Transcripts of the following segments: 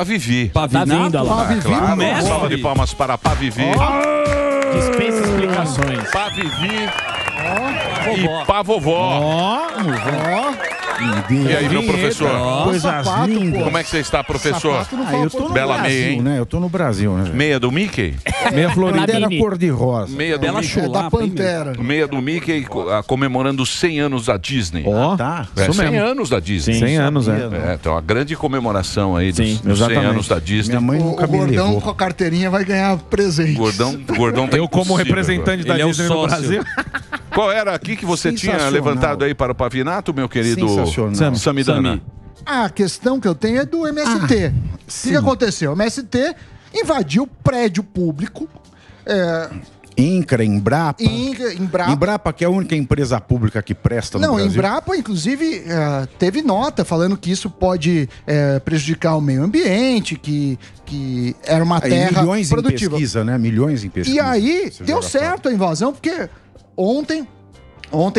Vivi. Tá vindo, olha lá. Claro, uma salva de palmas para Pavivi. Dispensa explicações. Pavivi e Pavovó. E aí, meu professor? Coisas lindas. Como é que você está, professor? Eu tô no Bela Brasil, meia, hein? né? Eu tô no Brasil, né? Meia do Mickey? Meia florida cor-de-rosa. Meia do Mickey. É da Pantera. Meia do Mickey comemorando 100 anos da Disney. Tá. É, 100 anos da Disney. 100 anos, Então, a grande comemoração aí dos 100 anos da Disney. Minha mãe nunca me Gordão levou. com a carteirinha vai ganhar presente. Gordão tá Eu, como impossível representante da agora. Disney no Brasil. Qual era aqui que você tinha Sensacional. levantado aí para o Pavinato, meu querido Sensacional. Samidana? A questão que eu tenho é do MST. O que aconteceu? O MST invadiu prédio público. INCRA, Embrapa. Embrapa. Embrapa, que é a única empresa pública que presta no Não, Brasil. Embrapa, inclusive, teve nota falando que isso pode prejudicar o meio ambiente, que era uma terra milhões produtiva. em pesquisa, né? Milhões em pesquisa. E aí, Você deu joga certo a invasão, porque ontem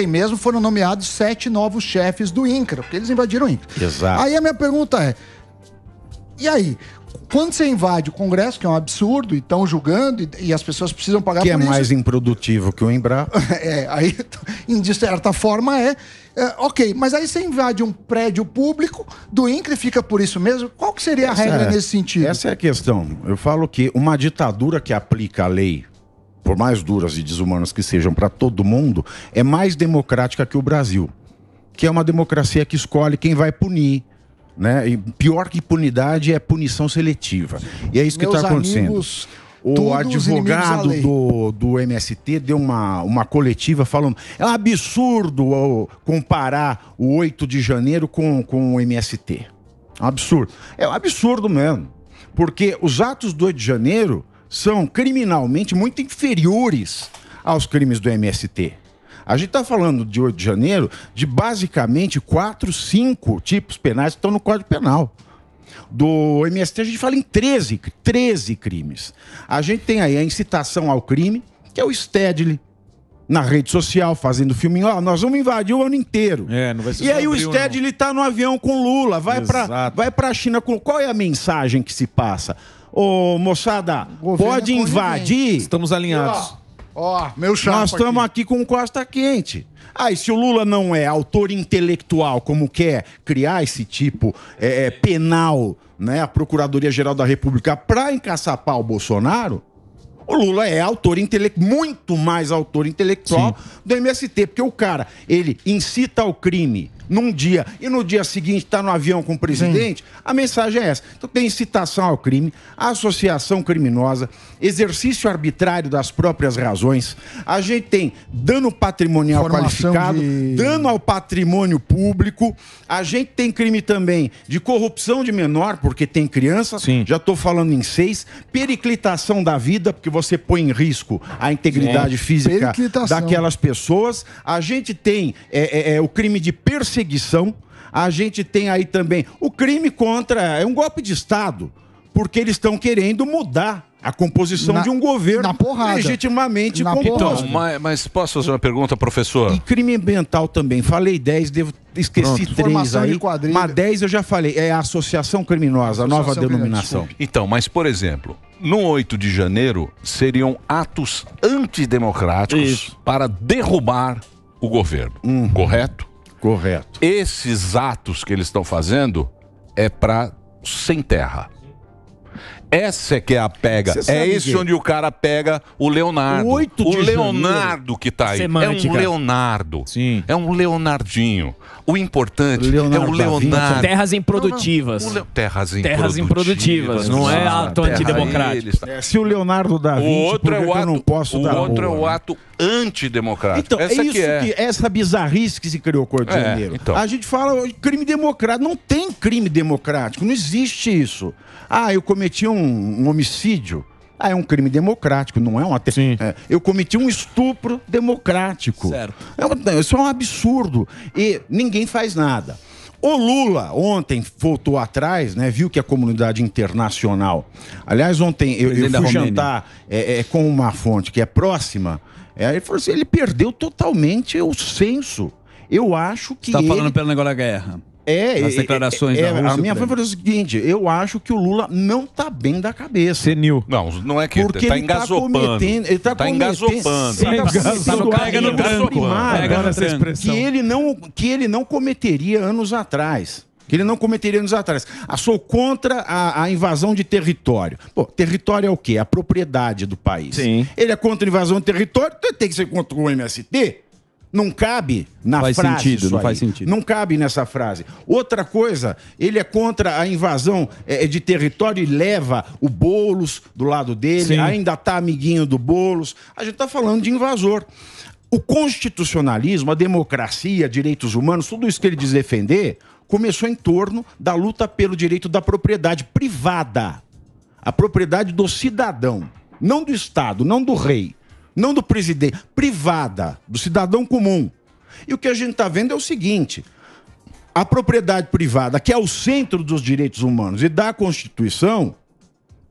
mesmo foram nomeados 7 novos chefes do INCRA, porque eles invadiram o INCRA. Exato. Aí a minha pergunta é, e aí? Quando você invade o Congresso, que é um absurdo, e estão julgando, e as pessoas precisam pagar Que por é isso... mais improdutivo que o Embrapa. Aí, de certa forma, ok, mas aí você invade um prédio público do INCRA e fica por isso mesmo? Qual que seria a regra nesse sentido? Essa é a questão. Eu falo que uma ditadura que aplica a lei, por mais duras e desumanas que sejam para todo mundo, é mais democrática que o Brasil, que é uma democracia que escolhe quem vai punir, né? E pior que punidade é punição seletiva. E é isso que está acontecendo. Amigos, o advogado do MST deu uma coletiva falando, é um absurdo comparar o 8 de janeiro com o MST. É um absurdo. É um absurdo mesmo. Porque os atos do 8 de janeiro são criminalmente muito inferiores aos crimes do MST. A gente está falando de 8 de janeiro de basicamente 4, 5 tipos penais que estão no Código Penal. Do MST a gente fala em 13 crimes. A gente tem aí a incitação ao crime, que é o Stedley, na rede social, fazendo filminho. Nós vamos invadir o ano inteiro. Não vai ser E aí o sombrio, Stedley está no avião com Lula, vai para a China com... Qual é a mensagem que se passa? Ô, moçada, pode invadir. Estamos alinhados. Meu chapa. Nós estamos aqui com costa quente. E se o Lula não é autor intelectual, como quer criar esse tipo penal, né, a Procuradoria-Geral da República, para encaçapar o Bolsonaro, o Lula é autor intelectual, muito mais autor intelectual do MST, porque o cara, ele incita ao crime num dia e no dia seguinte está no avião com o presidente, a mensagem é essa. Então tem incitação ao crime, associação criminosa, exercício arbitrário das próprias razões, a gente tem dano patrimonial qualificado, dano ao patrimônio público, a gente tem crime também de corrupção de menor, porque tem criança, já estou falando em 6, periclitação da vida, porque você põe em risco a integridade física daquelas pessoas, a gente tem o crime de perseguição, a gente tem aí também o crime contra... um golpe de Estado, porque eles estão querendo mudar a composição de um governo legitimamente composto. Então, mas posso fazer uma pergunta, professor? E crime ambiental também. Falei 10, esqueci 3 aí. Mas 10 eu já falei. É a associação criminosa, a nova denominação. Então, mas por exemplo, no 8 de janeiro seriam atos antidemocráticos para derrubar o governo, correto? Correto. Esses atos que eles estão fazendo é para sem terra. Essa é que é a pega. É esse onde o cara pega o Leonardo. O Leonardo que tá aí. Semântica. É um Leonardo. Sim. É um Leonardinho. O importante é o Leonardo. Terras improdutivas. Terras improdutivas. Não é ato antidemocrático. Se o Leonardo da Vinci, o outro é o eu ato, não posso dar outro boa, é o ato antidemocrático. Então, essa é isso que essa bizarrice que se criou com o 8 de janeiro. Então. A gente fala crime democrático. Não tem crime democrático. Não existe isso. Eu cometi um homicídio. É um crime democrático, não é um eu cometi um estupro democrático. Certo. Isso é um absurdo. E ninguém faz nada. O Lula, ontem, voltou atrás, né? Viu que a comunidade internacional... Aliás, ontem eu fui jantar com uma fonte que é próxima. Ele falou assim, ele perdeu totalmente o senso. Eu acho que Você tá falando pelo negócio da guerra. As declarações da Rússia. A minha foi o seguinte, eu acho que o Lula não tá bem da cabeça. Senil. Não é que ele tá engasopando. Ele tá engasopando. Pega no tranco. Que ele não cometeria anos atrás. Sou contra a invasão de território. Pô, território é o quê? A propriedade do país. Sim. Ele é contra a invasão de território, então ele tem que ser contra o MST. Não cabe na frase não faz sentido. Não cabe nessa frase. Outra coisa, ele é contra a invasão de território e leva o Boulos do lado dele, Sim. ainda tá amiguinho do Boulos. A gente tá falando de invasor. O constitucionalismo, a democracia, direitos humanos, tudo isso que ele diz defender, começou em torno da luta pelo direito da propriedade privada. A propriedade do cidadão, não do Estado, não do rei. Não do presidente, privada, do cidadão comum. E o que a gente está vendo é o seguinte, a propriedade privada, que é o centro dos direitos humanos e da Constituição,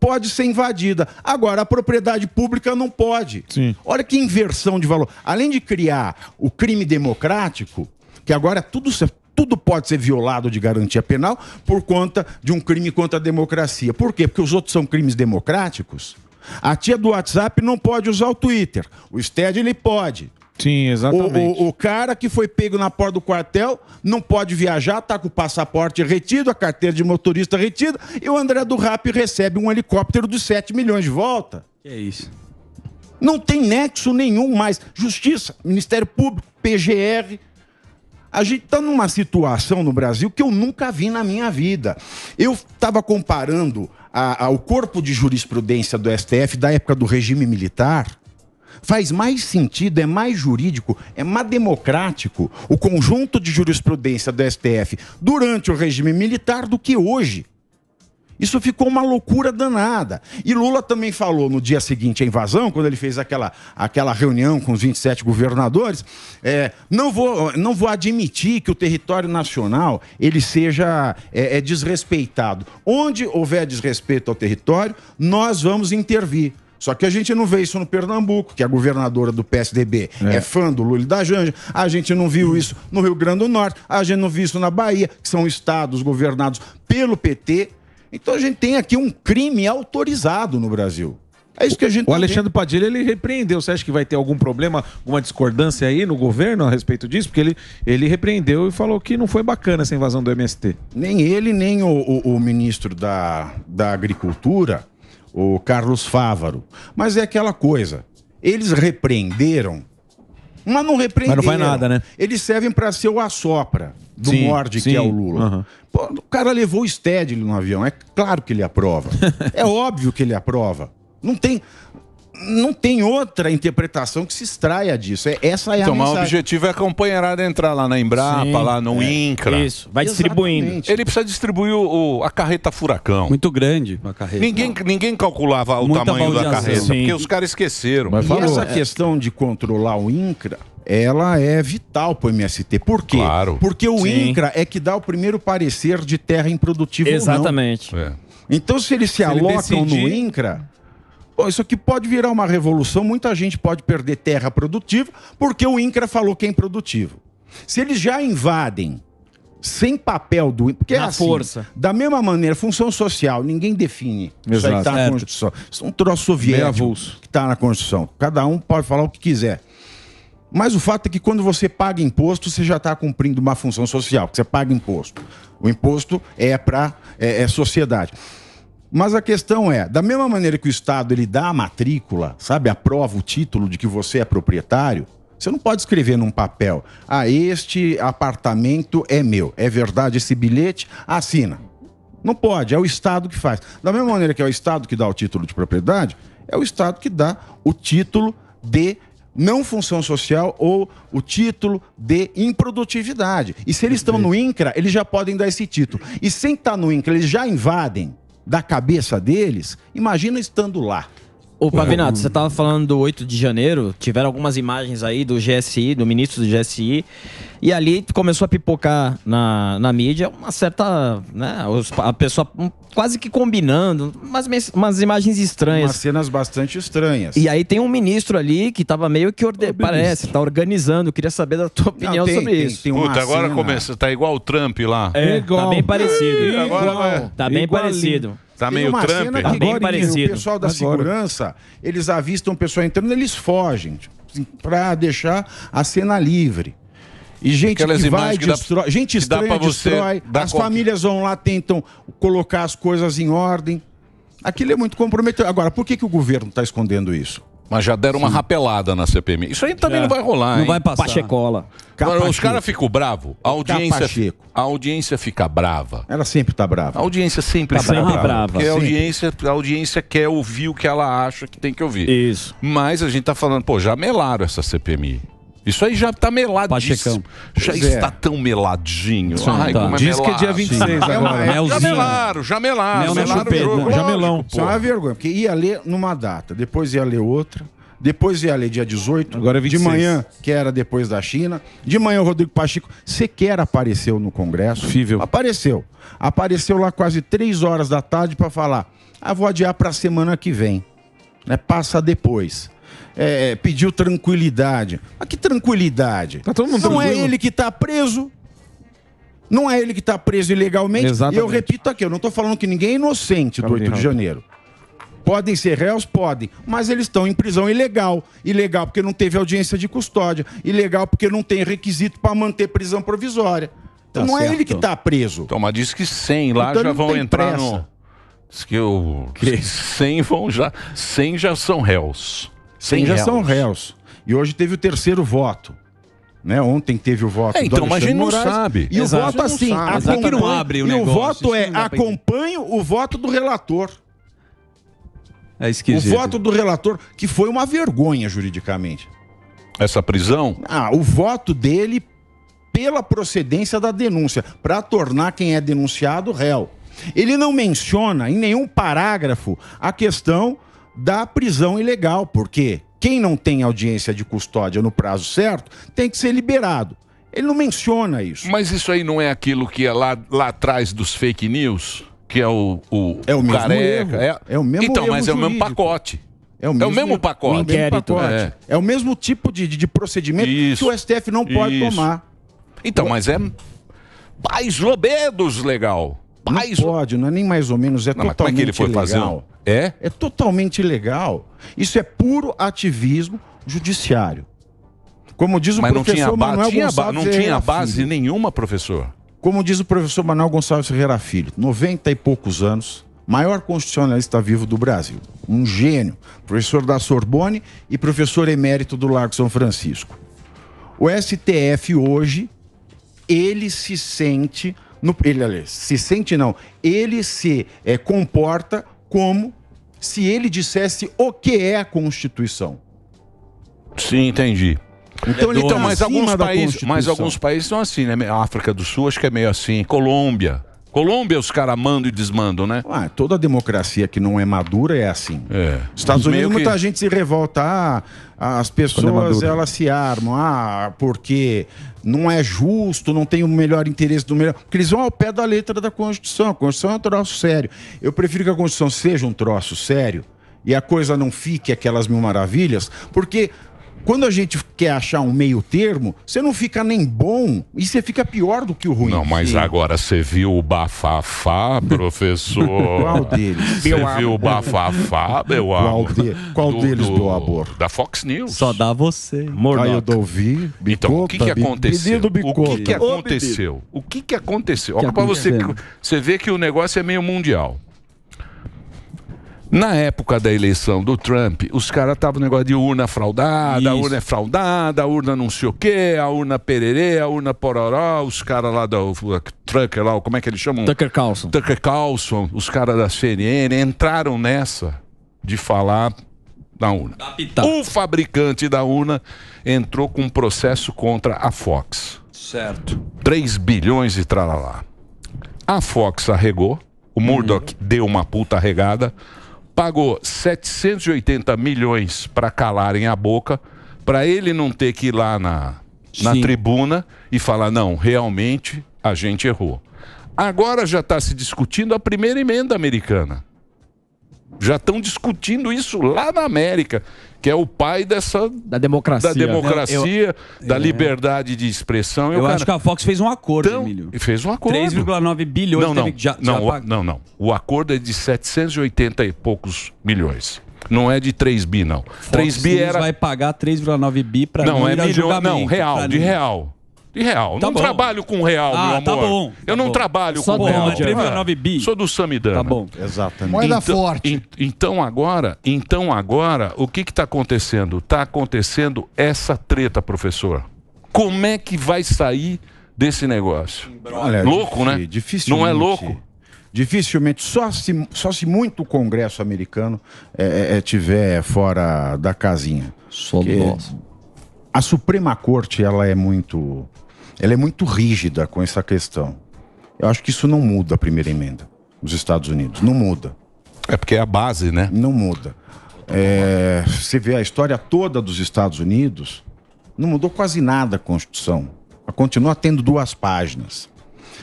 pode ser invadida. Agora, a propriedade pública não pode. Sim. Olha que inversão de valor. Além de criar o crime democrático, que agora tudo pode ser violado de garantia penal por conta de um crime contra a democracia. Por quê? Porque os outros são crimes democráticos. A tia do WhatsApp não pode usar o Twitter. O Sted, ele pode. Sim, exatamente. O cara que foi pego na porta do quartel não pode viajar, tá com o passaporte retido, a carteira de motorista retida, e o André do Rap recebe um helicóptero de 7 milhões de volta. Que é isso? Não tem nexo nenhum mais. Justiça, Ministério Público, PGR. A gente está numa situação no Brasil que eu nunca vi na minha vida. Eu estava comparando o corpo de jurisprudência do STF da época do regime militar. Faz mais sentido, é mais jurídico, é mais democrático o conjunto de jurisprudência do STF durante o regime militar do que hoje. Isso ficou uma loucura danada. E Lula também falou no dia seguinte à invasão, quando ele fez aquela reunião com os 27 governadores, não vou admitir que o território nacional ele seja desrespeitado. Onde houver desrespeito ao território, nós vamos intervir. Só que a gente não vê isso no Pernambuco, que a governadora do PSDB é fã do Lula e da Janja. A gente não viu isso no Rio Grande do Norte. A gente não viu isso na Bahia, que são estados governados pelo PT. Então a gente tem aqui um crime autorizado no Brasil. É isso que a gente O Alexandre Padilha, ele repreendeu. Você acha que vai ter algum problema, alguma discordância aí no governo a respeito disso? Porque ele repreendeu e falou que não foi bacana essa invasão do MST. Nem ele, nem o ministro da Agricultura, o Carlos Fávaro. Mas é aquela coisa. Eles repreenderam, mas não repreenderam. Mas não faz nada, né? Eles servem para ser o assopra do morde, que é o Lula. Uhum. Pô, o cara levou o Stedley no avião. É claro que ele aprova. É óbvio que ele aprova. Não tem outra interpretação que se extraia disso. Essa é a mensagem. O objetivo é a companheirada entrar lá na Embrapa, lá no INCRA. Isso, vai distribuindo. Exatamente. Ele precisa distribuir a carreta furacão. Muito grande a carreta. Ninguém calculava o tamanho da carreta, porque os caras esqueceram. Mas essa questão de controlar o INCRA, ela é vital para o MST. Por quê? Claro. Porque o INCRA é que dá o primeiro parecer de terra improdutiva Exatamente. ou não. Então, se eles se alocam no INCRA, isso aqui pode virar uma revolução. Muita gente pode perder terra produtiva porque o INCRA falou que é improdutivo. Se eles já invadem sem papel do INCRA, porque na força. Da mesma maneira, função social, ninguém define. Isso aí está na Constituição. Isso é um troço soviético que está na Constituição. Cada um pode falar o que quiser. Mas o fato é que quando você paga imposto, você já está cumprindo uma função social, que você paga imposto. O imposto é para sociedade. Mas a questão é, da mesma maneira que o Estado ele dá a matrícula, sabe, aprova o título de que você é proprietário, você não pode escrever num papel, este apartamento é meu. É verdade esse bilhete? Assina. Não pode, é o Estado que faz. Da mesma maneira que é o Estado que dá o título de propriedade, é o Estado que dá o título de não função social ou o título de improdutividade. E se eles estão no INCRA, eles já podem dar esse título. E sem estar no INCRA, eles já invadem da cabeça deles, imagina estando lá. Ô, Pavinato, você estava falando do 8 de janeiro, tiveram algumas imagens aí do GSI, do ministro do GSI, e ali começou a pipocar na mídia uma certa, né, a pessoa quase que combinando, umas imagens estranhas. Umas cenas bastante estranhas. E aí tem um ministro ali que estava meio que, parece, tá organizando, queria saber da tua opinião sobre isso. Puta, agora começa, tá igual o Trump lá. Tá bem parecido. Tá bem parecido. Tá meio Trump. Tá bem parecido. O pessoal da segurança, eles avistam o pessoal entrando, eles fogem para deixar a cena livre. E gente que vai, destrói, gente estranha destrói, as famílias vão lá, tentam colocar as coisas em ordem. Aquilo é muito comprometedor. Agora, por que o governo está escondendo isso? Mas já deram uma rapelada na CPMI. Isso aí também não vai rolar, Não vai passar. Pachecola. Os caras ficam bravos. A audiência fica brava. Ela sempre tá brava. A audiência sempre está brava. Porque a audiência quer ouvir o que ela acha que tem que ouvir. Isso. Mas a gente tá falando, já melaram essa CPMI. Isso aí já tá meladíssimo. Já está tão meladinho. Ai, como diz que é dia 26 agora. Já melaram o jogo. Jamelão. Isso é uma vergonha, porque ia ler numa data, depois ia ler outra, depois ia ler dia 18, agora é 26. De manhã, que era depois da China, de manhã o Rodrigo Pacheco sequer apareceu no Congresso. Apareceu. Apareceu lá quase 3 horas da tarde para falar, vou adiar para a semana que vem. Passa depois. Pediu tranquilidade. Mas que tranquilidade? Tá todo mundo não tranquilo. É ele que está preso. Não é ele que está preso ilegalmente. Exatamente. E eu repito aqui, eu não estou falando que ninguém é inocente do 8 de janeiro. Podem ser réus? Podem. Mas eles estão em prisão ilegal. Ilegal porque não teve audiência de custódia. Ilegal porque não tem requisito para manter prisão provisória. Então não é ele que está preso. Então, mas diz que 100 lá já vão entrar no... Diz que 100 já são réus. 100 já são réus. E hoje teve o terceiro voto. Ontem teve o voto do então, mas a gente não sabe. E o voto assim, não abre o negócio. E o voto acompanho o voto do relator. É esquisito. O voto do relator, que foi uma vergonha juridicamente. Essa prisão? O voto dele pela procedência da denúncia, para tornar quem é denunciado réu. Ele não menciona em nenhum parágrafo a questão da prisão ilegal, porque quem não tem audiência de custódia no prazo certo tem que ser liberado. Ele não menciona isso. Mas isso aí não é aquilo que é lá atrás dos fake news? Que é o mesmo careca. Erro. É o mesmo então, erro mas é o mesmo jurídico. pacote. É o mesmo pacote. Inquérito. É o mesmo tipo de procedimento que o STF não pode tomar. Então, mas é mais ou menos legal. Não pode, não é nem mais ou menos, totalmente como é que ele foi ilegal. É totalmente ilegal. Isso é puro ativismo judiciário. Como diz o professor Manuel Gonçalves não tinha base nenhuma, professor. Como diz o professor Manuel Gonçalves Ferreira Filho, 90 e poucos anos, maior constitucionalista vivo do Brasil. Um gênio, professor da Sorbonne e professor emérito do Largo São Francisco. O STF hoje, ele se sente... Ele se comporta como se ele dissesse o que é a Constituição. Sim, entendi. Então, mas alguns países são assim, né? A África do Sul acho que é meio assim. Colômbia, os caras mandam e desmandam, né? Toda democracia que não é madura é assim. Estados Unidos, muita gente se revolta. As pessoas elas se armam. Porque não é justo, não tem o melhor interesse do melhor. Porque eles vão ao pé da letra da Constituição. A Constituição é um troço sério. Eu prefiro que a Constituição seja um troço sério e a coisa não fique aquelas mil maravilhas, porque quando a gente quer achar um meio termo, você não fica nem bom e você fica pior do que o ruim. Não, mas agora você viu o bafafá, professor? Qual deles? Você viu o bafafá, meu amor? Qual deles, meu amor? Da Fox News. Só dá você. Eu ouvi. Então, o que aconteceu? O que aconteceu? Olha pra você ver que o negócio é meio mundial. Na época da eleição do Trump, os caras estavam no negócio de urna fraudada, a urna é fraudada, a urna não sei o quê, a urna pererê, a urna pororó, os caras lá do Tucker lá, como é que eles chamam? Tucker Carlson, os caras da CNN entraram nessa de falar da urna. O fabricante da urna entrou com um processo contra a Fox. Certo. 3 bilhões e tralalá. A Fox arregou, o Murdoch deu uma puta arregada, pagou 780 milhões para calarem a boca, para ele não ter que ir lá na tribuna e falar, não, realmente a gente errou. Agora já está se discutindo a primeira emenda americana. Já estão discutindo isso lá na América, que é o pai da democracia, da liberdade de expressão. Eu acho que a Fox fez um acordo, Emílio. Fez um acordo. 3,9 bilhões. Não. O acordo é de 780 e poucos milhões. Não é de 3 bi, não. Fox 3 bi era... vai pagar 3,9 bi para não é milhão, não, real, de real. De real. Tá não bom. Trabalho com real, meu amor. Tá bom. Eu não trabalho só com real. 3,9 bi. Sou do Samidana. Tá bom. Exatamente. Moeda forte. Então agora, o que está acontecendo? Está acontecendo essa treta, professor. Como é que vai sair desse negócio? Olha, louco, né? Dificilmente. Não é louco? Dificilmente. Só se muito o Congresso americano tiver fora da casinha. A Suprema Corte, ela é muito rígida com essa questão. Eu acho que isso não muda a primeira emenda nos Estados Unidos. Não muda. É porque é a base, né? Não muda. Você vê a história toda dos Estados Unidos, não mudou quase nada a Constituição. Ela continua tendo 2 páginas.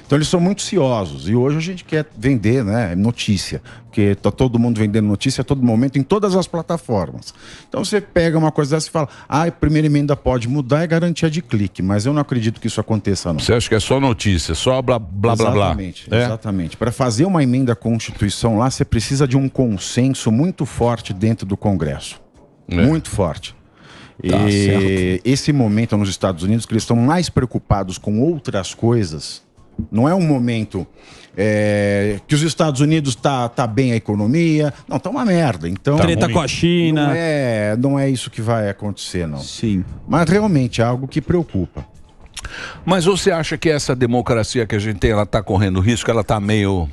Então eles são muito ciosos. E hoje a gente quer vender, né, notícia. Porque tá todo mundo vendendo notícia a todo momento, em todas as plataformas. Então você pega uma coisa dessa e fala, a primeira emenda pode mudar, é garantia de clique. Mas eu não acredito que isso aconteça, não. Você acha que é só notícia, só blá, blá, blá, blá? Exatamente. Para fazer uma emenda à Constituição lá, você precisa de um consenso muito forte dentro do Congresso. Muito forte. E esse momento nos Estados Unidos, que eles estão mais preocupados com outras coisas... Não é um momento que os Estados Unidos tá bem a economia. Não, tá uma merda. Então, treta com a China. Não é isso que vai acontecer, não. Sim. Mas realmente é algo que preocupa. Mas você acha que essa democracia que a gente tem, ela tá correndo risco? Ela tá meio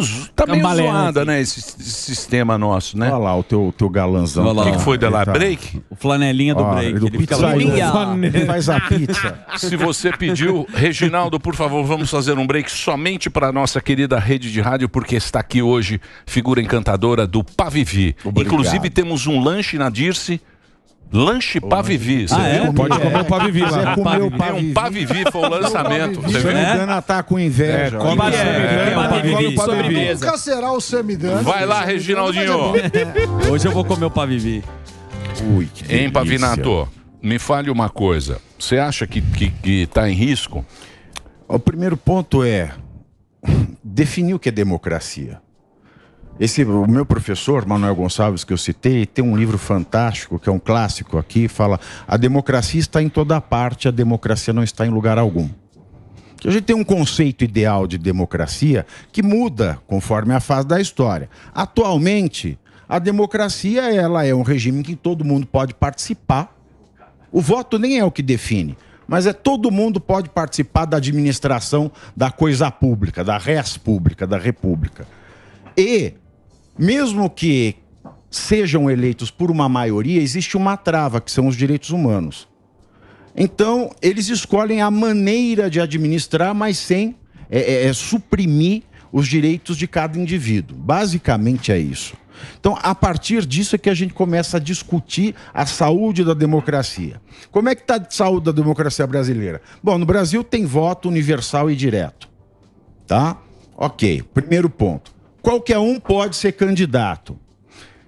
zoada, né? Esse sistema nosso, né? Olha lá o teu galanzão. O que foi dela? Break? O flanelinha do break. Do ele faz a pizza. Se você pediu, Reginaldo, por favor, vamos fazer um break somente para a nossa querida rede de rádio, porque está aqui hoje figura encantadora do Pavivi. Inclusive temos um lanche na Dirce. Lanche Pavivi. Pode comer um Pavivi lá. Um Pavivi foi o lançamento. Você viu? Samidana tá com inveja. Come o Pavivi. Nunca será o Samidana. Vai lá, Reginaldinho. Hoje eu vou comer o Pavivi. Ui, que delícia. Hein, Pavinato? Me fale uma coisa. Você acha que tá em risco? O primeiro ponto é definir o que é democracia. O meu professor, Manuel Gonçalves, que eu citei, tem um livro fantástico, que é um clássico aqui, fala: a democracia está em toda parte, a democracia não está em lugar algum. A gente tem um conceito ideal de democracia que muda conforme a fase da história. Atualmente, a democracia ela é um regime em que todo mundo pode participar. O voto nem é o que define, mas todo mundo pode participar da administração da coisa pública, da res pública, da república. E mesmo que sejam eleitos por uma maioria, existe uma trava, que são os direitos humanos. Então, eles escolhem a maneira de administrar, mas sem suprimir os direitos de cada indivíduo. Basicamente é isso. Então, a partir disso é que a gente começa a discutir a saúde da democracia. Como é que está a saúde da democracia brasileira? Bom, no Brasil tem voto universal e direto. Tá? Ok, primeiro ponto. Qualquer um pode ser candidato.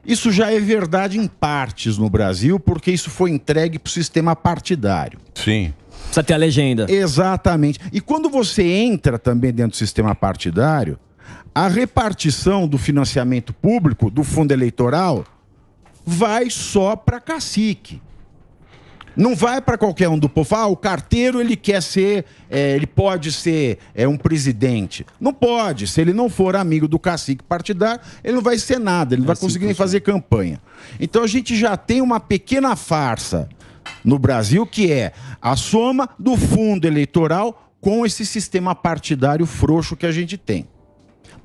Isso já é verdade em partes no Brasil, porque isso foi entregue para o sistema partidário. Sim. Precisa ter a legenda. Exatamente. E quando você entra também dentro do sistema partidário, a repartição do financiamento público, do fundo eleitoral, vai só para cacique. Não vai para qualquer um do povo. O carteiro ele quer ser, ele pode ser um presidente. Não pode. Se ele não for amigo do cacique partidário, ele não vai ser nada. Ele não vai conseguir nem fazer campanha. Então a gente já tem uma pequena farsa no Brasil, que é a soma do fundo eleitoral com esse sistema partidário frouxo que a gente tem.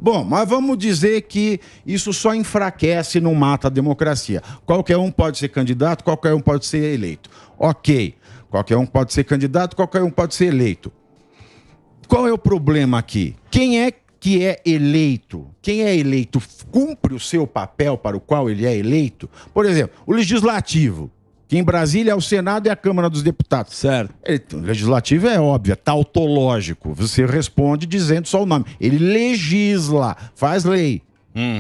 Bom, mas vamos dizer que isso só enfraquece e não mata a democracia. Qualquer um pode ser candidato, qualquer um pode ser eleito. Ok, qualquer um pode ser candidato, qualquer um pode ser eleito. Qual é o problema aqui? Quem é que é eleito, quem é eleito cumpre o seu papel para o qual ele é eleito. Por exemplo, o legislativo, que em Brasília é o Senado e a Câmara dos Deputados. Certo. O legislativo é óbvio, é tautológico. Você responde dizendo só o nome. Ele legisla, faz lei.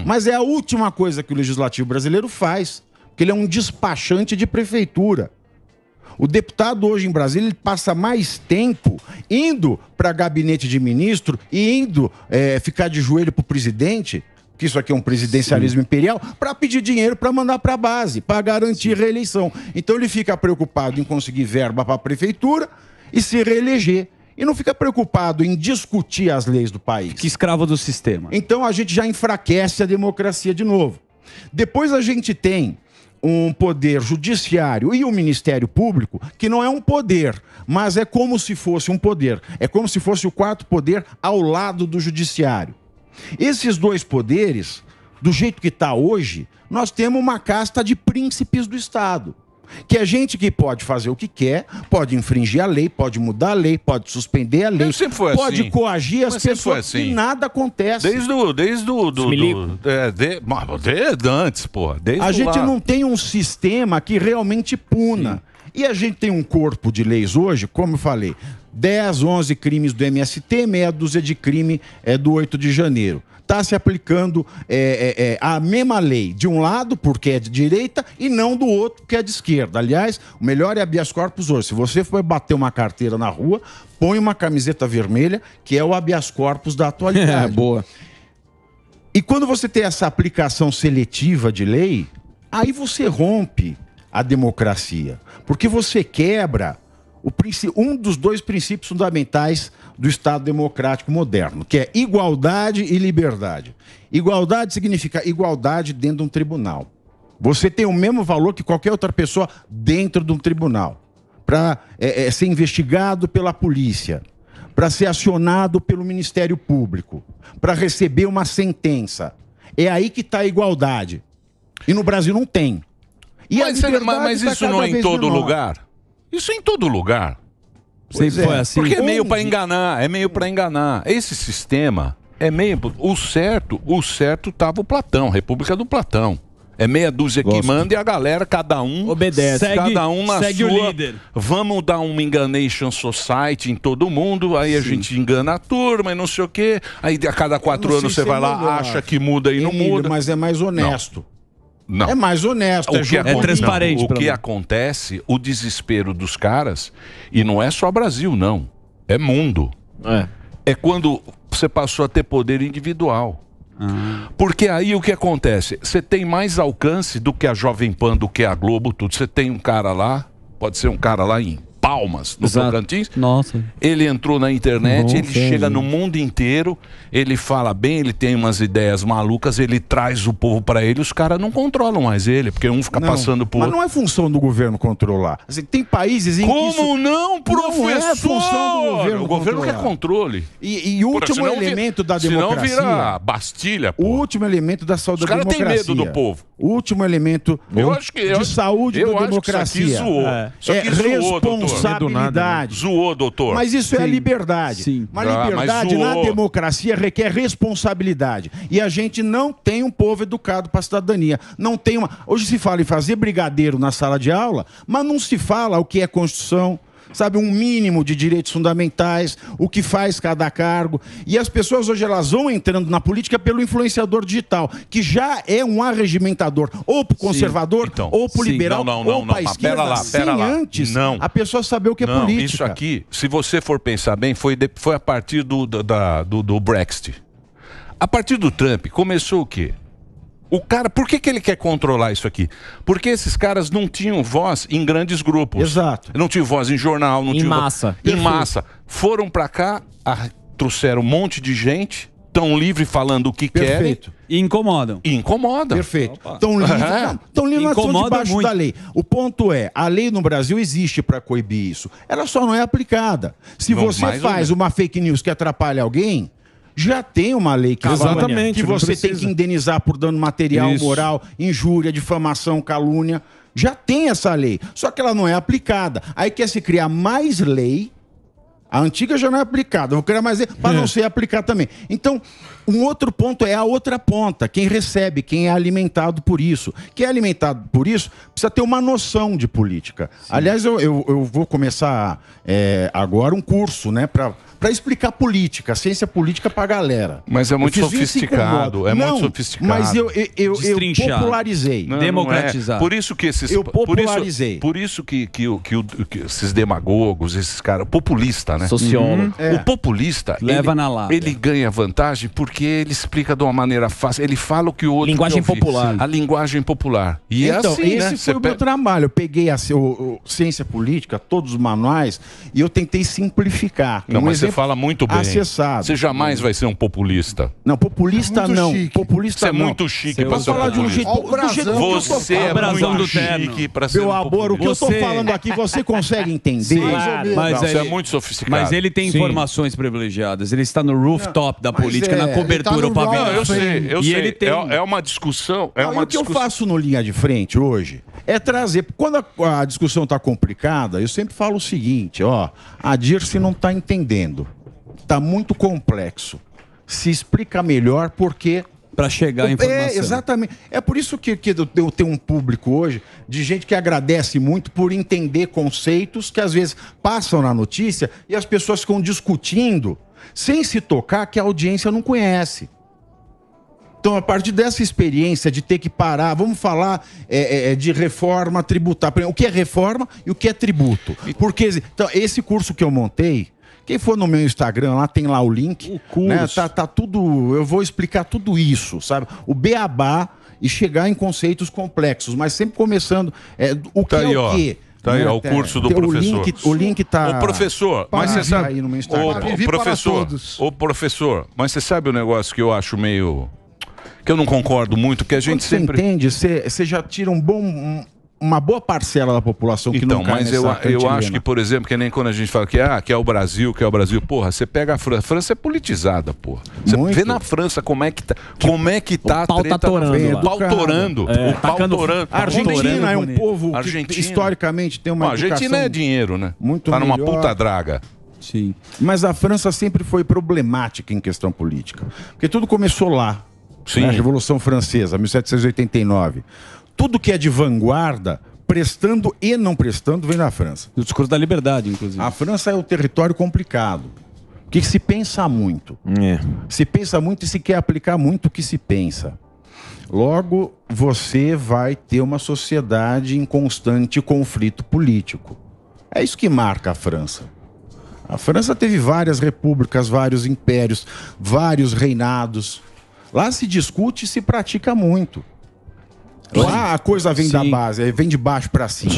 Mas é a última coisa que o legislativo brasileiro faz, porque ele é um despachante de prefeitura. O deputado hoje em Brasília ele passa mais tempo indo para gabinete de ministro e indo ficar de joelho para o presidente, que isso aqui é um presidencialismo imperial, para pedir dinheiro para mandar para a base, para garantir reeleição. Então ele fica preocupado em conseguir verba para a prefeitura e se reeleger. E não fica preocupado em discutir as leis do país. Que escravo do sistema. Então a gente já enfraquece a democracia de novo. Depois a gente tem um poder judiciário e um Ministério Público que não é um poder, mas é como se fosse um poder. É como se fosse o quarto poder ao lado do judiciário. Esses dois poderes, do jeito que está hoje, nós temos uma casta de príncipes do Estado. Que é gente que pode fazer o que quer, pode infringir a lei, pode mudar a lei, pode suspender a lei, pode coagir as pessoas e nada acontece. Desde antes, pô. A gente não tem um sistema que realmente puna. E a gente tem um corpo de leis hoje, como eu falei, 10, 11 crimes do MST, meia dúzia de crime do 8 de janeiro. Está se aplicando a mesma lei de um lado, porque é de direita, e não do outro, que é de esquerda. Aliás, o melhor é habeas corpus hoje. Se você for bater uma carteira na rua, põe uma camiseta vermelha, que é o habeas corpus da atualidade. Boa. E quando você tem essa aplicação seletiva de lei, aí você rompe a democracia. Porque você quebra um dos dois princípios fundamentais do Estado democrático moderno, que é igualdade e liberdade. Igualdade significa igualdade dentro de um tribunal. Você tem o mesmo valor que qualquer outra pessoa dentro de um tribunal. Para ser investigado pela polícia, para ser acionado pelo Ministério Público, para receber uma sentença. É aí que está a igualdade. E no Brasil não tem. E mas isso não é em todo lugar? Isso é em todo lugar. Sempre foi assim. Porque é meio para enganar, Esse sistema é meio... O certo tava o Platão, República do Platão. É meia dúzia que manda e a galera, cada um... Obedece. Cada um na segue sua... o líder. Vamos dar uma enganation society em todo mundo, aí a gente engana a turma e não sei o quê. Aí a cada 4 anos você vai lá, acha que muda e não muda. Mas é mais honesto. Não. É mais honesto, é transparente. O que acontece, o desespero dos caras, e não é só Brasil, não. É mundo. É quando você passou a ter poder individual. Porque aí o que acontece? Você tem mais alcance do que a Jovem Pan, do que a Globo, tudo. Você tem um cara lá, pode ser um cara lá em Palmas, no Tocantins. Nossa. Ele entrou na internet, ele chega no mundo inteiro, ele fala bem, ele tem umas ideias malucas, ele traz o povo pra ele, os caras não controlam mais ele, porque um fica passando por... Mas não é função do governo controlar. Assim, tem países em que Como não, professor? Não é função do governo. O governo quer controle. E o último elemento da democracia... Senão vira Bastilha, pô. O último elemento da saúde da democracia... Os caras têm medo do povo. O último elemento de saúde da democracia... Isso aqui zoou, doutor. Responsabilidade. Zoou, doutor. Mas isso é a liberdade. Sim. Mas liberdade na democracia requer responsabilidade. E a gente não tem um povo educado para a cidadania. Não tem uma... Hoje se fala em fazer brigadeiro na sala de aula, mas não se fala o que é Constituição, sabe, um mínimo de direitos fundamentais, o que faz cada cargo. E as pessoas hoje elas vão entrando na política pelo influenciador digital, que já é um arregimentador, ou pro conservador, ou pro liberal, ou pra esquerda, sem antes a pessoa saber o que é política. Isso aqui, se você for pensar bem, foi a partir do Brexit. A partir do Trump, começou o quê? O cara, por que ele quer controlar isso aqui? Porque esses caras não tinham voz em grandes grupos. Exato. Não tinham voz em jornal, não tinham massa. Em massa. Foram pra cá, trouxeram um monte de gente, tão livre falando o que querem. E incomodam. Perfeito. Tão livre, mas estão debaixo da lei. O ponto é, a lei no Brasil existe para coibir isso. Ela só não é aplicada. Se você faz uma fake news que atrapalha alguém... Já tem uma lei que você tem que indenizar por dano material, moral, injúria, difamação, calúnia. Já tem essa lei, só que ela não é aplicada. Aí quer se criar mais lei A antiga já não é aplicada, vou criar mais para não ser aplicada também. Então, um outro ponto é a outra ponta, quem recebe, quem é alimentado por isso. Quem é alimentado por isso precisa ter uma noção de política. Sim. Aliás, eu vou começar agora um curso, né, para explicar política, ciência política para a galera. Mas é muito sofisticado, muito sofisticado. Mas eu popularizei. Democratizar. Por isso que esses... Eu popularizei. Por isso que esses demagogos, esses caras... Populista, né? Sociólogo. O populista, leva na lata. Ele ganha vantagem porque ele explica de uma maneira fácil. Ele fala o que o outro... Linguagem popular. A linguagem popular. E então, assim, esse foi o meu trabalho. Eu peguei a ciência política, todos os manuais, e eu tentei simplificar. Não, mas você fala muito bem. Acessado. Você jamais vai ser um populista. Não, populista não. Chique. Populista você é não. muito chique para ser falar de um jeito, populista. do jeito que você eu tô é falando. muito chique para ser Meu amor, o que eu tô Você- falando aqui, você consegue entender? Sim, Mas Você é muito sofisticado. Mas ele tem informações privilegiadas. Ele está no rooftop da política, na cobertura, o pavilhão. Não, eu sei. E ele tem... É uma discussão. o que eu faço no Linha de Frente hoje é trazer... Quando a discussão está complicada, eu sempre falo o seguinte, ó, a Dirce não está entendendo. Está muito complexo. Se explica melhor porque... Para chegar a informação. Exatamente. É por isso que eu tenho um público hoje de gente que agradece muito por entender conceitos que às vezes passam na notícia e as pessoas ficam discutindo sem se tocar que a audiência não conhece. Então, a partir dessa experiência de ter que parar, vamos falar de reforma tributária. O que é reforma e o que é tributo? Porque então, esse curso que eu montei, quem for no meu Instagram, lá tem lá o link. O curso. Né? Tá tudo. Eu vou explicar tudo isso, sabe? O beabá e chegar em conceitos complexos, mas sempre começando. O que é o quê? Tá aí, o curso do professor. O link tá. Ô, professor, mas você sabe. Aí no meu Instagram. Professor, mas você sabe o negócio que eu acho meio. Que eu não concordo muito, que a gente Quando sempre. Você entende? Você já tira uma boa parcela da população que então, não cai mas nessa eu acho que, por exemplo, que nem quando a gente fala que é o Brasil, porra, você pega a França. A França é politizada, porra. Você vê na França como é que tá a pau treta. tá torando O pau torando. O pau torando. A Argentina é um povo que historicamente tem uma A Argentina é dinheiro, né? Muito tá numa melhor. puta draga. Sim. Mas a França sempre foi problemática em questão política. Porque tudo começou lá. Sim. Né? A Revolução Francesa, 1789. Tudo que é de vanguarda, prestando e não prestando, vem da França. O discurso da liberdade, inclusive. A França é um território complicado. O que se pensa muito. Se pensa muito e se quer aplicar muito o que se pensa. Logo, você vai ter uma sociedade em constante conflito político. É isso que marca a França. A França teve várias repúblicas, vários impérios, vários reinados. Lá se discute e se pratica muito. Lá a coisa vem da base, vem de baixo para cima.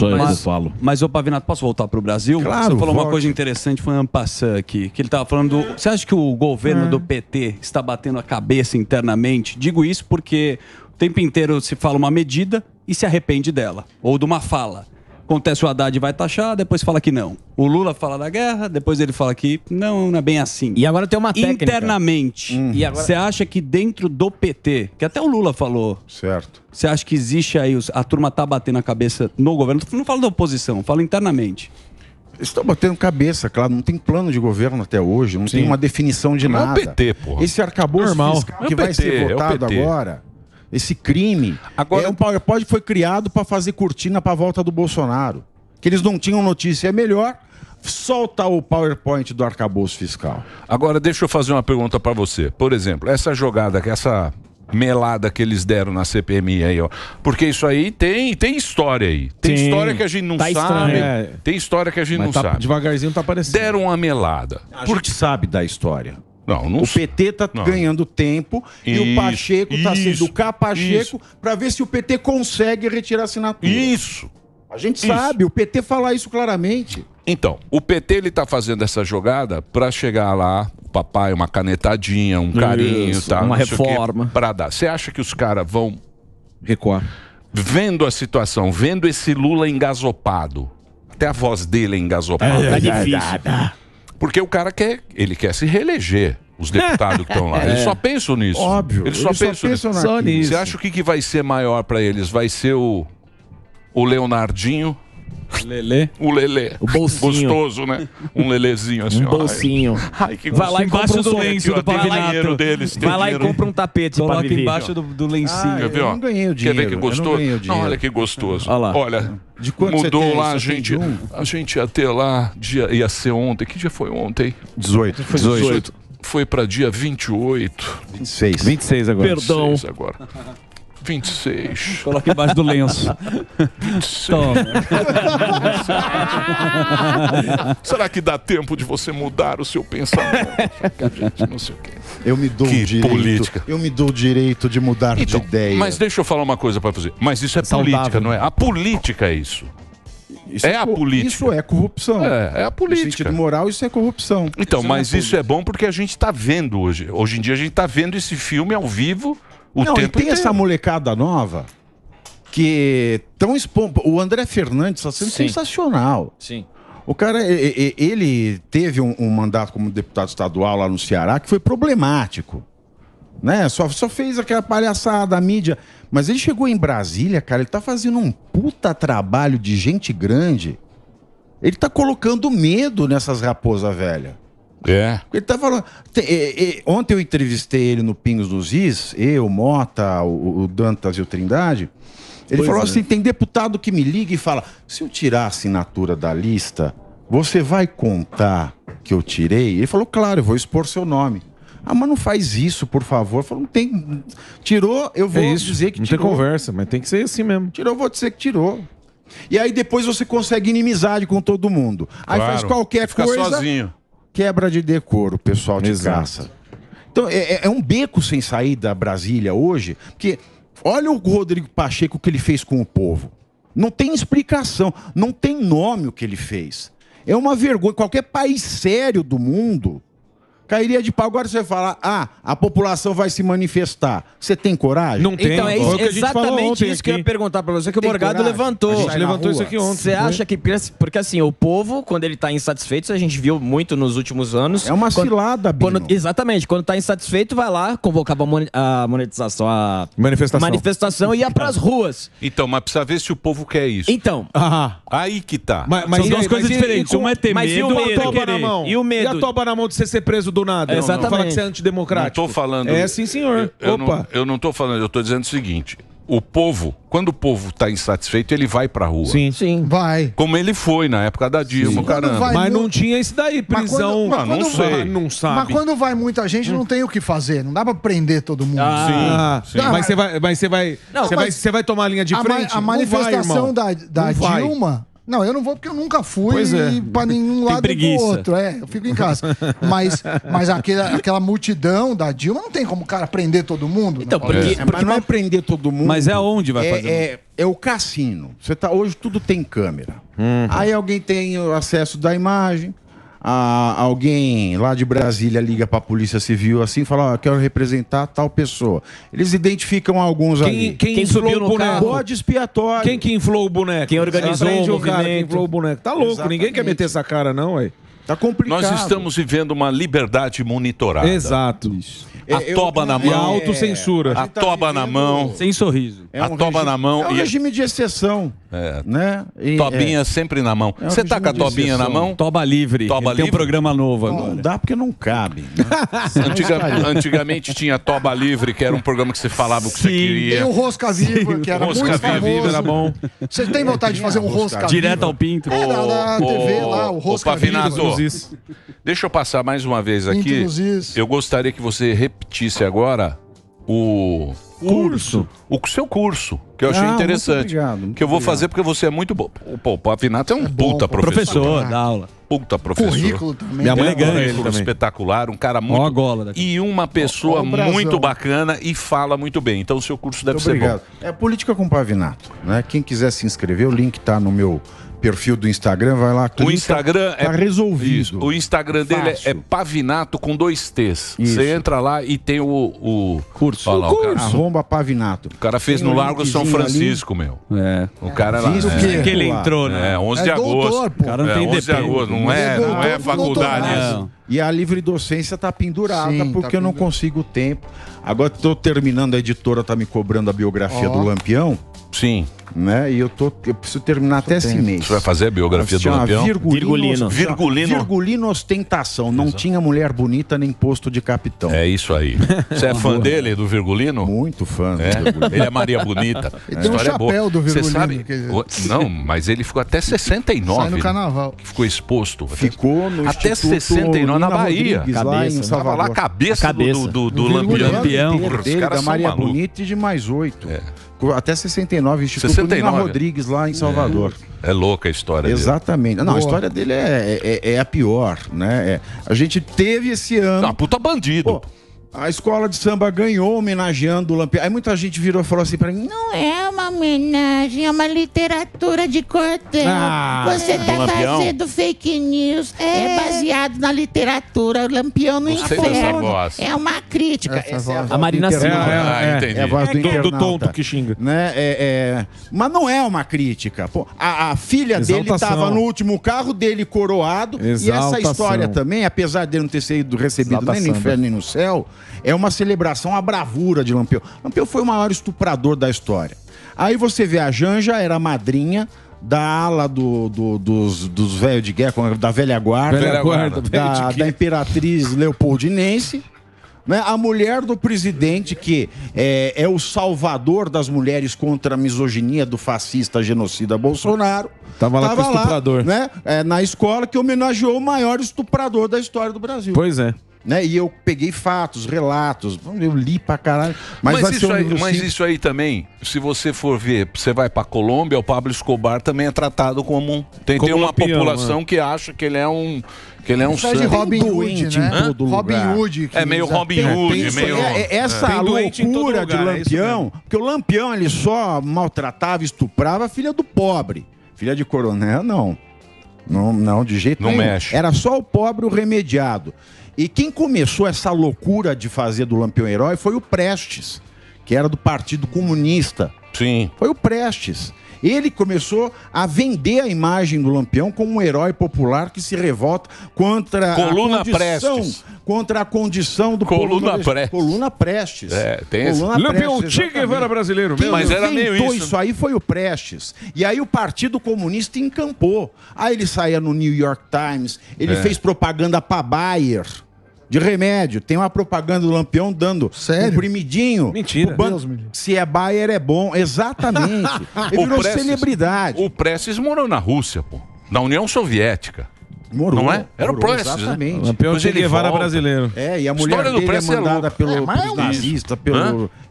Mas, ô Pavinato, posso voltar para o Brasil? Claro, você falou uma volte. coisa interessante, foi um passant aqui, que ele estava falando... Você acha que o governo do PT está batendo a cabeça internamente? Digo isso porque o tempo inteiro se fala uma medida e se arrepende dela, ou de uma fala. Acontece o Haddad vai taxar, depois fala que não. O Lula fala da guerra, depois ele fala que não é bem assim. E agora tem uma técnica. Internamente, E agora... você acha que dentro do PT, que até o Lula falou, Certo. você acha que existe aí, a turma tá batendo a cabeça no governo? Não falo da oposição, falo internamente. Estão batendo cabeça, claro, não tem plano de governo até hoje, não tem uma definição de Mas é o nada. PT, porra. Esse arcabouço fiscal que vai ser votado agora, esse crime, Agora- um PowerPoint que foi criado para fazer cortina para a volta do Bolsonaro. Que eles não tinham notícia, é melhor solta o PowerPoint do arcabouço fiscal. Agora, deixa eu fazer uma pergunta pra você. Por exemplo, essa jogada, essa melada que eles deram na CPMI aí, ó. Porque isso aí tem história aí. Tem Sim. história que a gente não Tá sabe. estranho. Tem história que a gente Mas não tá, sabe. devagarzinho tá aparecendo. Deram uma melada. A gente sabe da história. Não O PT tá Não. ganhando tempo e o Isso, Pacheco tá sendo isso, o Pacheco para ver se o PT consegue retirar a assinatura. Isso. A gente sabe, o PT fala isso claramente. Então, o PT ele tá fazendo essa jogada pra chegar lá, o papai, uma canetadinha, um carinho, Isso, tá, uma não sei o quê, reforma. pra dar. Você acha que os caras vão Recuar. vendo a situação, vendo esse Lula engasopado, até a voz dele é engasopada. Tá difícil. Porque o cara quer se reeleger, os deputados que estão lá. Eles só pensam nisso. Óbvio. Eles só pensam nisso. naquilo. Você acha o que vai ser maior pra eles? Vai ser o Leonardinho Lelê. O Lelê. O bolsinho. Gostoso, né? Um lelezinho assim. Um bolsinho. Ai, que Vai lá e gostoso. compra um do lenço do Pavinato. deles. Vai lá e compra um tapete pra Coloca viver. embaixo do lencinho. Quer ver, eu ó? não ganhei o Quer ver dinheiro, que eu não gostoso? ganhei o dinheiro. Olha que gostoso. Olha lá. Olha, De quanto você mudou tem? lá, Você tem de um? a gente ia ter lá, ia ser ontem. Que dia foi ontem? 18. Foi 18. Foi pra dia 28. 26. 26 agora. Perdão. 26 agora. 26. Coloca embaixo do lenço. 26. Toma. Será que dá tempo de você mudar o seu pensamento? Gente, não sei o quê. Eu me dou Que o direito. política. Eu me dou o direito de mudar de ideia. Mas deixa eu falar uma coisa pra você. Mas isso é política, não é? A política é isso. Isso é a política. Isso é corrupção. É a No política. sentido moral, isso é corrupção. Então, Isso mas não é isso é bom porque a gente tá vendo hoje. Hoje em dia a gente tá vendo esse filme ao vivo o não, tempo e tem inteiro. essa molecada nova que tão expondo. O André Fernandes está sendo Sim. sensacional. Sim. O cara, ele teve um mandato como deputado estadual lá no Ceará que foi problemático. Né? Só fez aquela palhaçada, a mídia. Mas ele chegou em Brasília, cara, ele tá fazendo um puta trabalho de gente grande. Ele tá colocando medo nessas raposas velhas. É. Ele tá falando. Ontem eu entrevistei ele no Pingos dos Is, eu, Mota, o Dantas e o Trindade. Ele falou assim: tem deputado que me liga e fala: se eu tirar a assinatura da lista, você vai contar que eu tirei? Ele falou: claro, eu vou expor seu nome. Ah, mas não faz isso, por favor. Falou: não tem. Tirou, eu vou dizer que não tirou. tem conversa, mas tem que ser assim mesmo. Tirou, eu vou dizer que tirou. E aí depois você consegue inimizade com todo mundo. Aí Claro. faz qualquer Fica coisa. sozinho. Quebra de decoro, pessoal de Exato. caça. Então, é um beco sem saída Brasília hoje, porque olha o Rodrigo Pacheco que ele fez com o povo. Não tem explicação, não tem nome o que ele fez. É uma vergonha. Qualquer país sério do mundo cairia de pau. Agora você fala: a população vai se manifestar. Você tem coragem? Não tem. Então é Foi o que a gente falou exatamente ontem isso que eu ia aqui. perguntar pra você, que o Tem Morgado coragem? levantou. A A gente Sai na levantou rua. isso aqui ontem. Você acha que... Porque assim, o povo, quando ele tá insatisfeito, a gente viu muito nos últimos anos... É uma quando- cilada, Bino. Exatamente. Quando tá insatisfeito, vai lá, convocava a monetização, a Manifestação. e ia pras ruas. Então, mas precisa ver se o povo quer isso. Então, Aí que tá. Mas São duas coisas e diferentes. com- Uma é ter mas e o medo, medo? outra é toba na querer. mão. E o medo? E a toba na mão de você ser preso do nada? Exatamente. Não fala que você é antidemocrático. Não tô falando. É sim, senhor. Eu Opa. eu não tô falando, eu tô dizendo o seguinte: o povo, quando o povo tá insatisfeito, ele vai pra rua. Sim. sim. Vai. Como ele foi na época da Dilma, Quando caramba. vai Mas mu- não tinha isso daí, Mas prisão. quando- não sei. Não Mas sabe. quando vai muita gente, não tem o que fazer. Não dá pra prender todo mundo. Sim. Mas você vai tomar a linha de A, frente? a manifestação Não vai, da Não vai. Dilma. Não, eu não vou porque eu nunca fui Pois é. pra nenhum lado nem pro preguiça. outro. Eu fico em casa. Mas aquela multidão da Dilma não tem como o cara prender todo mundo. Então, né? porque, Mas não é prender todo mundo. Mas é aonde vai fazer? É o cassino. Você tá, hoje tudo tem câmera. Aí alguém tem o acesso da imagem. Alguém lá de Brasília liga pra Polícia Civil assim e fala: quero representar tal pessoa. Eles identificam alguns ali. Quem subiu inflou no o boneco? Bode expiatório. Quem que inflou o boneco? Quem organizou Aprende o cara que movimento. inflou o boneco. Tá louco, Exatamente. ninguém quer meter essa cara não, ué. Tá complicado. Nós estamos vivendo uma liberdade monitorada. Exato. A toba na E a mão. autocensura. A toba na mão. Sem sorriso. É a um toba regime- na mão É um e- regime de exceção. Né? E, Tobinha sempre na mão. É um Você tá regime com a de tobinha na exceção. mão? Toba livre. Toba Ele tem um livre? programa novo Não agora. dá porque não cabe. Né? Antigamente tinha Toba Livre, que era um programa que você falava o que você Tem queria. o Rosca Viva, que era Rosca muito Viva famoso. era bom. Você tem vontade de fazer um Rosca Viva? Direto ao pinto. É, na TV lá, o Rosca Pavinato, Viva. deixa eu passar mais uma vez aqui. Pinto nos is. Eu gostaria que você repetisse agora o Curso. o seu curso, que eu achei Ah, interessante. muito obrigado, muito que eu vou obrigado. fazer porque você é muito bom. Pô, o Pavinato é um puta professor. Professor, dá aula. Puta professor. Currículo também. Minha mãe Elegante adora ele Currículo também. espetacular, um cara Ó a muito... gola daqui. E uma pessoa Ó o brasão. muito bacana e fala muito bem. Então o seu curso deve Muito ser obrigado. bom. É Política com Pavinato. Né? Quem quiser se inscrever, o link tá no meu perfil do Instagram, vai lá, clica. O Instagram tá resolvido. Isso. O Instagram dele Fácil. é Pavinato com 2 T's. Isso. Você entra lá e tem o Curso. Olha lá, Arromba Pavinato. o cara fez Tem no um Largo São linkzinho ali. Francisco, meu. É. O cara lá. Fiz o é, quê? Que ele entrou, né? 11 de É agosto. doutor, pô. O cara não É, tem 11 de DP. agosto, não Ele é é doutor, faculdade. doutorado. Não. E a livre docência tá pendurada, Sim, porque tá eu não consigo tempo. Agora tô terminando, a editora tá me cobrando a biografia Ó. do Lampião. Sim. Né? E eu preciso terminar até esse mês. Você vai fazer a biografia do Lampião? Virgulino ostentação. Não tinha mulher bonita nem posto de capitão. É isso aí. Você é fã dele, do Virgulino? Muito fã. Ele é Maria Bonita. Ele tem um chapéu do Virgulino. Você sabe? Não, mas ele ficou até 69. Sai no carnaval. Ficou exposto. Ficou no até Instituto 69 na Bahia. Lá em Estava lá a cabeça do Lampião. Os caras da Maria são malucos. Bonita e de mais 8. Até 69, Instituto 69. Nina Rodrigues, lá em Salvador. É louca a história Exatamente. dele. Não, a história dele é a pior, né? A gente teve esse ano... Não, puta bandido. Pô, a escola de samba ganhou homenageando o Lampião. Aí muita gente virou e falou assim pra mim: não é uma homenagem, é uma literatura de cordel. Você tá fazendo fake news. É baseado na literatura. O Lampião no inferno. É uma crítica. A Marina Silva. É a voz do internauta. Do tonto que xinga. Né? Mas não é uma crítica. Pô, a filha dele estava no último carro dele coroado. E essa história também, apesar de ele não ter sido recebido nem no inferno nem no céu, é uma celebração à bravura de Lampião. Lampião foi o maior estuprador da história. Aí você vê a Janja, era madrinha da ala dos velhos de guerra, da velha guarda, da imperatriz leopoldinense. Né? A mulher do presidente, que é o salvador das mulheres contra a misoginia do fascista genocida Bolsonaro. Tava lá com o estuprador. Né? Na escola que homenageou o maior estuprador da história do Brasil. Pois é. Né? E eu peguei fatos, relatos, eu li pra caralho. Mas isso aí também, se você for ver, você vai pra Colômbia, o Pablo Escobar também é tratado como... Tem uma Lampião, população que acha que ele é um... Que ele é um de Robin Hood, né? Robin Hood. É meio Robin Hood. Essa loucura de Lampião, porque o Lampião ele só maltratava, estuprava a filha do pobre. Filha de coronel, não. Não, de jeito nenhum. Mexe. Era só o pobre o remediado. E quem começou essa loucura de fazer do Lampião herói foi o Prestes, que era do Partido Comunista. Sim. Foi o Prestes. Ele começou a vender a imagem do Lampião como um herói popular que se revolta contra a condição do Coluna Prestes. Coluna Prestes. Tem esse. Lampião Che Guevara brasileiro. Mas era meio isso aí foi o Prestes. E aí o Partido Comunista encampou. Aí ele saía no New York Times, ele fez propaganda para Bayer. De remédio. Tem uma propaganda do Lampião dando comprimidinho. Mentira. Se é Bayer, é bom. Exatamente. Ele virou celebridade. O Prestes morou na Rússia, pô. Na União Soviética. Morou. Não é? Era o Prestes, exatamente. Né? Lampião Che Guevara brasileiro. E a mulher dele é mandada pelos nazistas.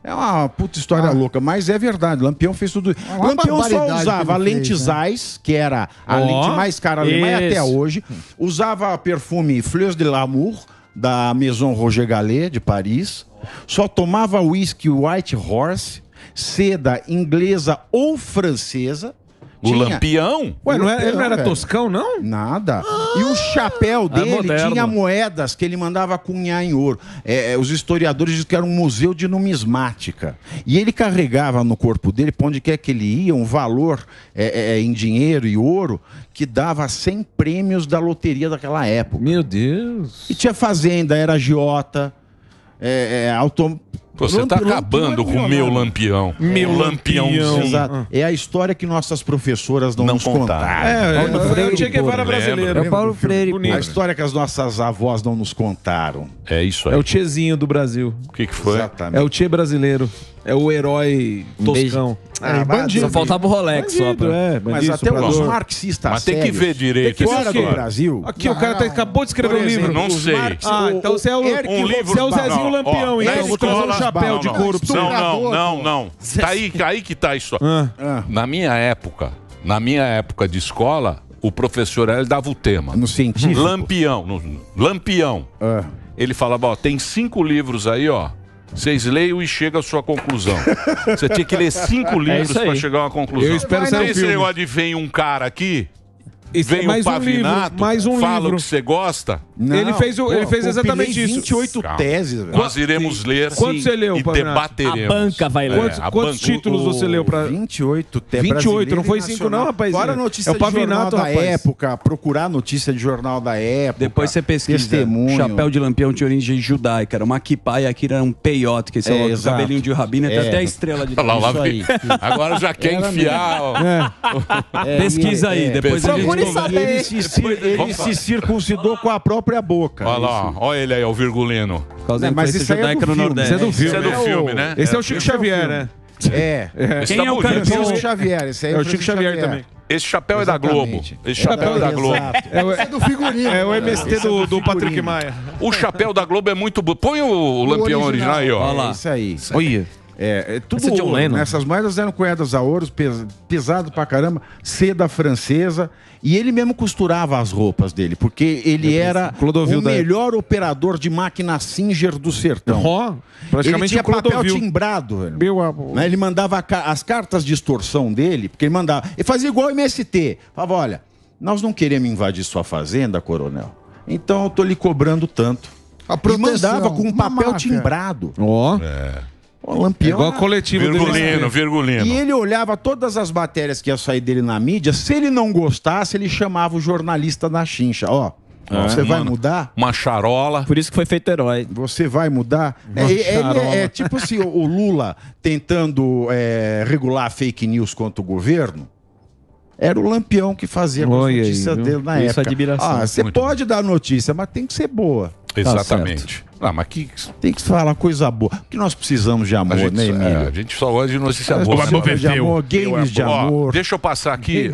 É uma puta história louca. Mas é verdade. Lampião fez tudo. Lampião só usava lentes Zeiss, que era a lente mais cara alemã até hoje. Usava perfume Fleurs de l'Amour, da Maison Roger Gallet, de Paris. Só tomava whisky White Horse, seda inglesa ou francesa. O Lampião? Ué, ele não era toscão, não? Nada. E o chapéu dele tinha moedas que ele mandava cunhar em ouro. Os historiadores dizem que era um museu de numismática. E ele carregava no corpo dele, pra onde quer que ele ia, um valor em dinheiro e ouro que dava 100 prêmios da loteria daquela época. Meu Deus. E tinha fazenda, era agiota, Você tá acabando com o meu Lampião. Meu Lampiãozinho. Exato. É a história que nossas professoras não nos contaram. O Che Guevara brasileiro. É o Paulo Freire. A história que as nossas avós não nos contaram. É isso aí. É o Chezinho do Brasil. O que foi? Exatamente. É o Che brasileiro. É o herói toscão. Bandido. Só faltava o Rolex. Mas até os marxistas Mas tem que ver direito. Fora do Brasil. Aqui o cara acabou de escrever um livro. Não sei. Então você é o Zezinho Lampião. Então vou trazer um chapéu de couro pra você. Não. Tá aí que tá a história. Na minha época de escola, o professor ele dava o tema. No científico. Lampião. Ele falava, tem 5 livros aí, ó. Vocês leiam e chegam à sua conclusão. Você tinha que ler 5 livros para chegar a uma conclusão. Eu espero ser esse negócio de vem um cara aqui, vem mais um Pavinato, mais um fala livro. o que você gosta, Ele fez exatamente isso. 28 teses, velho. Nós iremos ler Quantos você leu, e Pavinato? debateremos. A banca vai ler. Quantos títulos você leu para 28 teses. 28, não foi 5 não, rapaz. Fora notícia é o de jornal Pavinato, da rapaz. época, procurar notícia de jornal da época. Depois você pesquisa. Testemunho. Chapéu de Lampião tinha origem judaica. Era uma kippah e aqui era um peiote, que esse é o exato. cabelinho de rabino, tem até a estrela de Olha lá, Isso aí. Agora já quer enfiar. ó. Pesquisa aí, depois a gente Procure conversa. saber. Ele se circuncidou com a própria boca. Olha lá, olha ele aí, o virgulino. Por causa da Mas influência isso aí é judaica do no filme, Nordeste. Isso é do filme. Esse é do filme, né? Esse é o Chico Xavier, né? Esse Quem tá é o bonito. Esse é o campeão? Chico Xavier. Esse aí É o Chico Xavier também. Esse chapéu é da Globo. Esse chapéu é da Globo. Esse é do figurino. É o MST do Patrick Maia. O chapéu da Globo é muito bom. Põe o Lampião original aí, ó. Olha lá. Isso aí. Olha. É tudo Esse é John ouro, Lennon. né? Essas moedas eram cunhadas a ouro, pesado pra caramba, seda francesa. E ele mesmo costurava as roupas dele, porque ele era Clodovil o da melhor operador de máquina Singer do sertão. Ó, Ele praticamente tinha o papel Clodovil. timbrado, velho. Meu amor. Né? Ele mandava as cartas de extorsão dele, porque ele mandava. Ele fazia igual o MST. Falava: olha, nós não queremos invadir sua fazenda, coronel. Então eu tô lhe cobrando tanto. A E proteção, mandava com um uma papel marca. timbrado. Ó. O Lampião. Igual a coletiva dele. Virgulino, virgulino. E ele olhava todas as matérias que ia sair dele na mídia. Se ele não gostasse, ele chamava o jornalista da chincha. Ó, você vai mano. mudar? Uma charola. Por isso que foi feito herói. Você vai mudar? É tipo assim, o Lula tentando regular fake news contra o governo. Era o Lampião que fazia com as Olha aí, notícias viu? dele na Isso, época. admiração. Você Muito pode dar notícia, mas tem que ser boa. Exatamente. Ah, mas que. Tem que falar coisa boa. Porque nós precisamos de A amor, gente, né, Emílio? a gente só gosta de notícia boa. Games de amor, Ó, amor. deixa eu passar aqui.